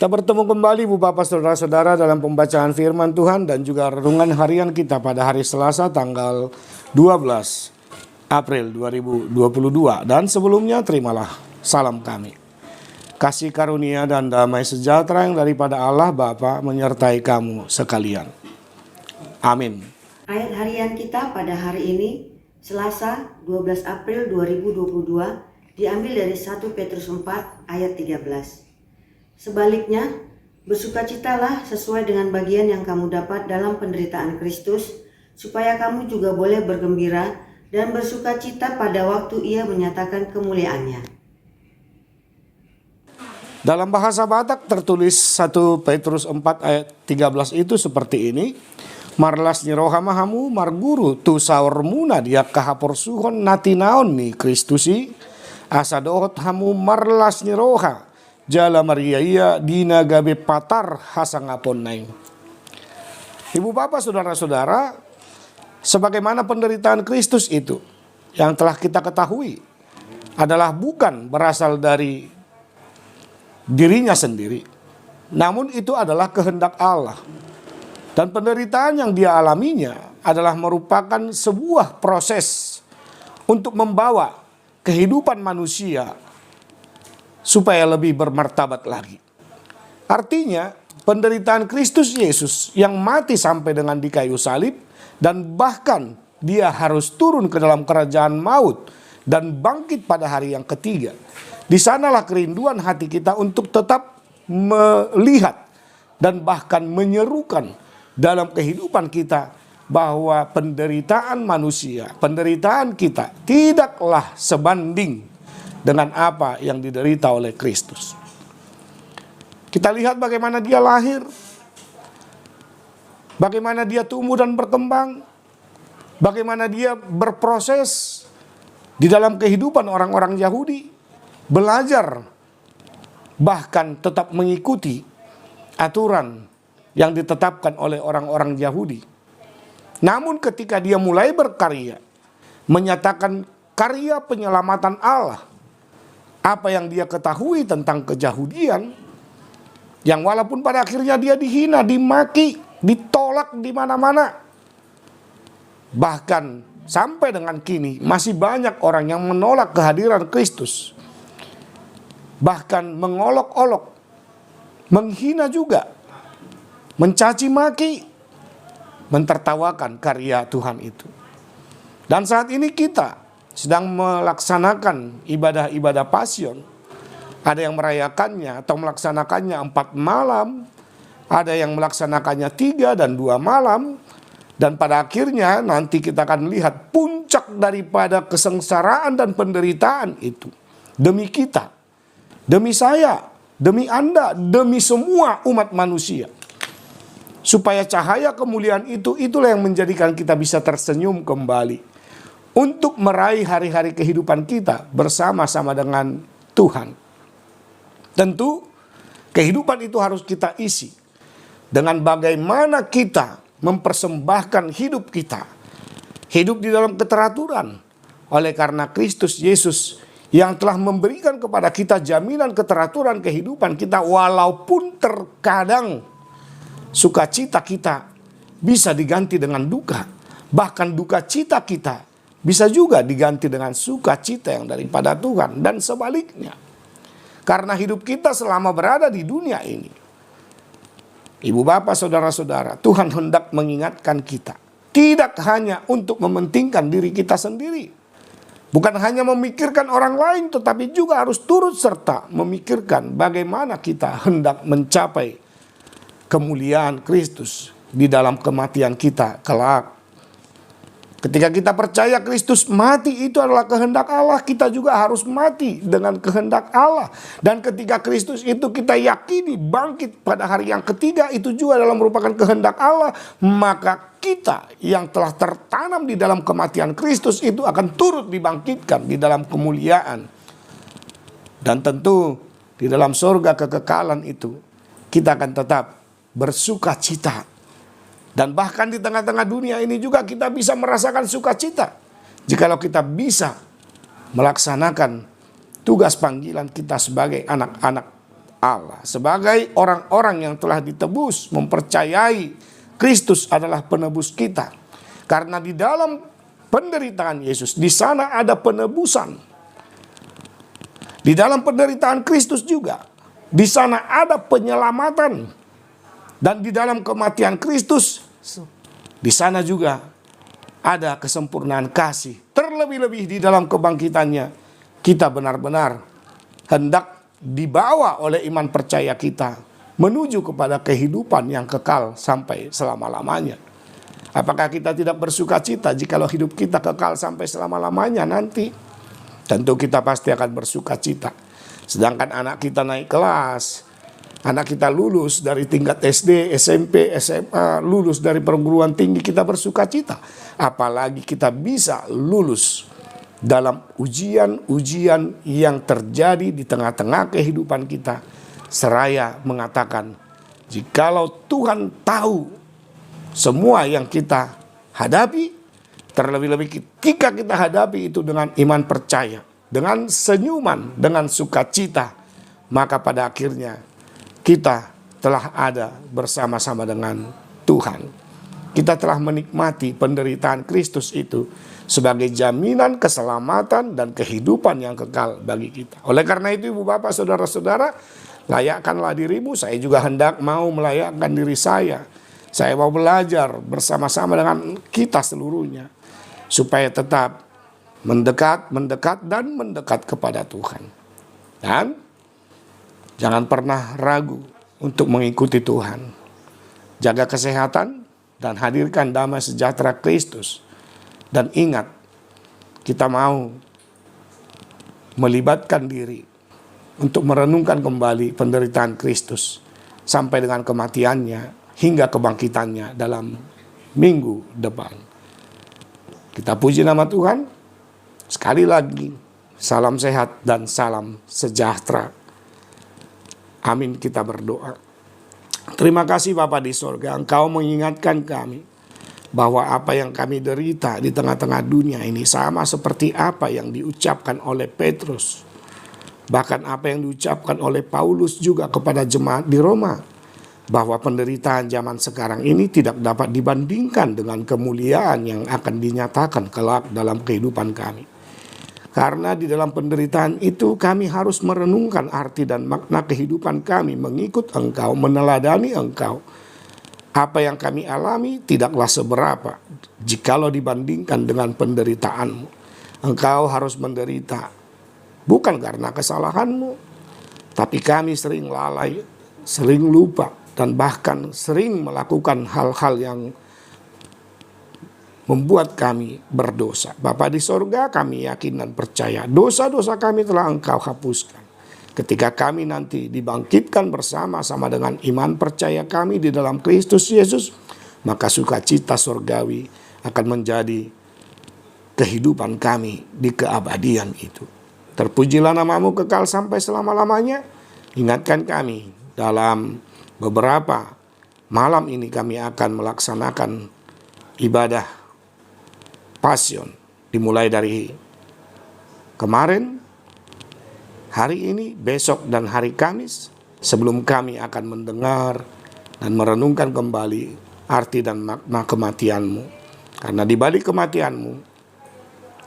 Kita bertemu kembali Bu Bapak Saudara-saudara dalam pembacaan firman Tuhan dan juga renungan harian kita pada hari Selasa tanggal 12 April 2022. Dan sebelumnya terimalah salam kami. Kasih karunia dan damai sejahtera yang daripada Allah Bapa menyertai kamu sekalian. Amin. Ayat harian kita pada hari ini Selasa 12 April 2022 diambil dari 1 Petrus 4 ayat 13. Sebaliknya, bersukacitalah sesuai dengan bagian yang kamu dapat dalam penderitaan Kristus, supaya kamu juga boleh bergembira dan bersukacita pada waktu Ia menyatakan kemuliaannya. Dalam bahasa Batak tertulis 1 Petrus 4 ayat 13 itu seperti ini. Marlas ni rohamahamu marguru tu saur muna dia kahapor suhon natinaon ni Kristusi asadohot hamu marlas ni roha jala mariaya dina gabe patar hasangapon naing. Ibu bapak saudara-saudara, sebagaimana penderitaan Kristus itu yang telah kita ketahui adalah bukan berasal dari dirinya sendiri, namun itu adalah kehendak Allah. Dan penderitaan yang dia alaminya adalah merupakan sebuah proses untuk membawa kehidupan manusia supaya lebih bermartabat lagi. Artinya penderitaan Kristus Yesus yang mati sampai dengan di kayu salib dan bahkan dia harus turun ke dalam kerajaan maut dan bangkit pada hari yang ketiga. Di sanalah kerinduan hati kita untuk tetap melihat dan bahkan menyerukan dalam kehidupan kita bahwa penderitaan manusia, penderitaan kita tidaklah sebanding dengan apa yang diderita oleh Kristus. Kita lihat bagaimana dia lahir, bagaimana dia tumbuh dan berkembang, bagaimana dia berproses di dalam kehidupan orang-orang Yahudi, belajar, bahkan tetap mengikuti aturan yang ditetapkan oleh orang-orang Yahudi. Namun ketika dia mulai berkarya, menyatakan karya penyelamatan Allah, apa yang dia ketahui tentang keyahudian, yang walaupun pada akhirnya dia dihina, dimaki, ditolak di mana-mana. Bahkan sampai dengan kini masih banyak orang yang menolak kehadiran Kristus. Bahkan mengolok-olok, menghina juga, mencaci maki, mentertawakan karya Tuhan itu. Dan saat ini kita sedang melaksanakan ibadah-ibadah Pasion. Ada yang merayakannya atau melaksanakannya 4 malam, ada yang melaksanakannya 3 dan 2 malam, dan pada akhirnya nanti kita akan lihat puncak daripada kesengsaraan dan penderitaan itu demi kita, demi saya, demi Anda, demi semua umat manusia. Supaya cahaya kemuliaan itu, itulah yang menjadikan kita bisa tersenyum kembali untuk meraih hari-hari kehidupan kita bersama-sama dengan Tuhan. Tentu kehidupan itu harus kita isi dengan bagaimana kita mempersembahkan hidup kita. Hidup di dalam keteraturan oleh karena Kristus Yesus yang telah memberikan kepada kita jaminan keteraturan kehidupan kita, walaupun terkadang sukacita kita bisa diganti dengan duka. Bahkan duka cita kita bisa juga diganti dengan sukacita yang daripada Tuhan dan sebaliknya. Karena hidup kita selama berada di dunia ini, ibu bapak saudara-saudara, Tuhan hendak mengingatkan kita. Tidak hanya untuk mementingkan diri kita sendiri. Bukan hanya memikirkan orang lain, tetapi juga harus turut serta memikirkan bagaimana kita hendak mencapai kemuliaan Kristus di dalam kematian kita kelak. Ketika kita percaya Kristus mati itu adalah kehendak Allah, kita juga harus mati dengan kehendak Allah. Dan ketika Kristus itu kita yakini bangkit pada hari yang ketiga, itu juga adalah merupakan kehendak Allah, maka kita yang telah tertanam di dalam kematian Kristus itu akan turut dibangkitkan di dalam kemuliaan. Dan tentu di dalam surga kekekalan itu kita akan tetap bersuka cita. Dan bahkan di tengah-tengah dunia ini juga kita bisa merasakan sukacita jikalau kita bisa melaksanakan tugas panggilan kita sebagai anak-anak Allah. Sebagai orang-orang yang telah ditebus, mempercayai Kristus adalah penebus kita. Karena di dalam penderitaan Yesus, di sana ada penebusan. Di dalam penderitaan Kristus juga, di sana ada penyelamatan. Dan di dalam kematian Kristus, di sana juga ada kesempurnaan kasih. Terlebih-lebih di dalam kebangkitannya, kita benar-benar hendak dibawa oleh iman percaya kita menuju kepada kehidupan yang kekal sampai selama-lamanya. Apakah kita tidak bersuka cita jikalau hidup kita kekal sampai selama-lamanya nanti? Tentu kita pasti akan bersuka cita. Sedangkan anak kita naik kelas, anak kita lulus dari tingkat SD, SMP, SMA, lulus dari perguruan tinggi, kita bersuka cita. Apalagi kita bisa lulus dalam ujian-ujian yang terjadi di tengah-tengah kehidupan kita. Seraya mengatakan, jikalau Tuhan tahu semua yang kita hadapi, terlebih-lebih ketika kita hadapi itu dengan iman percaya, dengan senyuman, dengan sukacita, maka pada akhirnya kita telah ada bersama-sama dengan Tuhan. Kita telah menikmati penderitaan Kristus itu sebagai jaminan keselamatan dan kehidupan yang kekal bagi kita. Oleh karena itu, ibu bapak, saudara-saudara, layakkanlah dirimu. Saya juga hendak mau melayakkan diri saya. Saya mau belajar bersama-sama dengan kita seluruhnya, supaya tetap mendekat kepada Tuhan. Dan jangan pernah ragu untuk mengikuti Tuhan. Jaga kesehatan dan hadirkan damai sejahtera Kristus. Dan ingat, kita mau melibatkan diri untuk merenungkan kembali penderitaan Kristus sampai dengan kematiannya hingga kebangkitannya dalam minggu depan. Kita puji nama Tuhan. Sekali lagi, salam sehat dan salam sejahtera. Amin, kita berdoa. Terima kasih Bapa di sorga, Engkau mengingatkan kami bahwa apa yang kami derita di tengah-tengah dunia ini sama seperti apa yang diucapkan oleh Petrus. Bahkan apa yang diucapkan oleh Paulus juga kepada jemaat di Roma. Bahwa penderitaan zaman sekarang ini tidak dapat dibandingkan dengan kemuliaan yang akan dinyatakan kelak dalam kehidupan kami. Karena di dalam penderitaan itu kami harus merenungkan arti dan makna kehidupan kami, mengikut Engkau, meneladani Engkau. Apa yang kami alami tidaklah seberapa jikalau dibandingkan dengan penderitaanmu. Engkau harus menderita bukan karena kesalahanmu, tapi kami sering lalai, sering lupa, dan bahkan sering melakukan hal-hal yang membuat kami berdosa. Bapa di sorga, kami yakin dan percaya dosa-dosa kami telah Engkau hapuskan. Ketika kami nanti dibangkitkan bersama-sama dengan iman percaya kami di dalam Kristus Yesus, maka sukacita sorgawi akan menjadi kehidupan kami di keabadian itu. Terpujilah namamu kekal sampai selama-lamanya. Ingatkan kami dalam beberapa malam ini kami akan melaksanakan ibadah Pasion. Dimulai dari kemarin, hari ini, besok, dan hari Kamis, sebelum kami akan mendengar dan merenungkan kembali arti dan makna kematianmu. Karena di balik kematianmu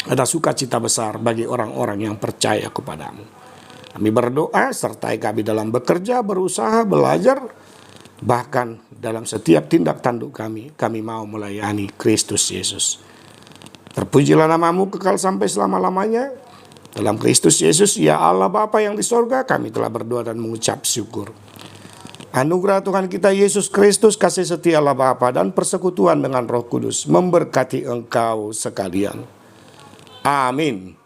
ada sukacita besar bagi orang-orang yang percaya kepadamu. Kami berdoa, sertai kami dalam bekerja, berusaha, belajar, bahkan dalam setiap tindak tanduk kami mau melayani Kristus Yesus. Terpujilah namamu kekal sampai selama-lamanya. Dalam Kristus Yesus, ya Allah Bapa yang di sorga, kami telah berdoa dan mengucap syukur. Anugerah Tuhan kita Yesus Kristus, kasih setia Allah Bapa, dan persekutuan dengan Roh Kudus memberkati engkau sekalian. Amin.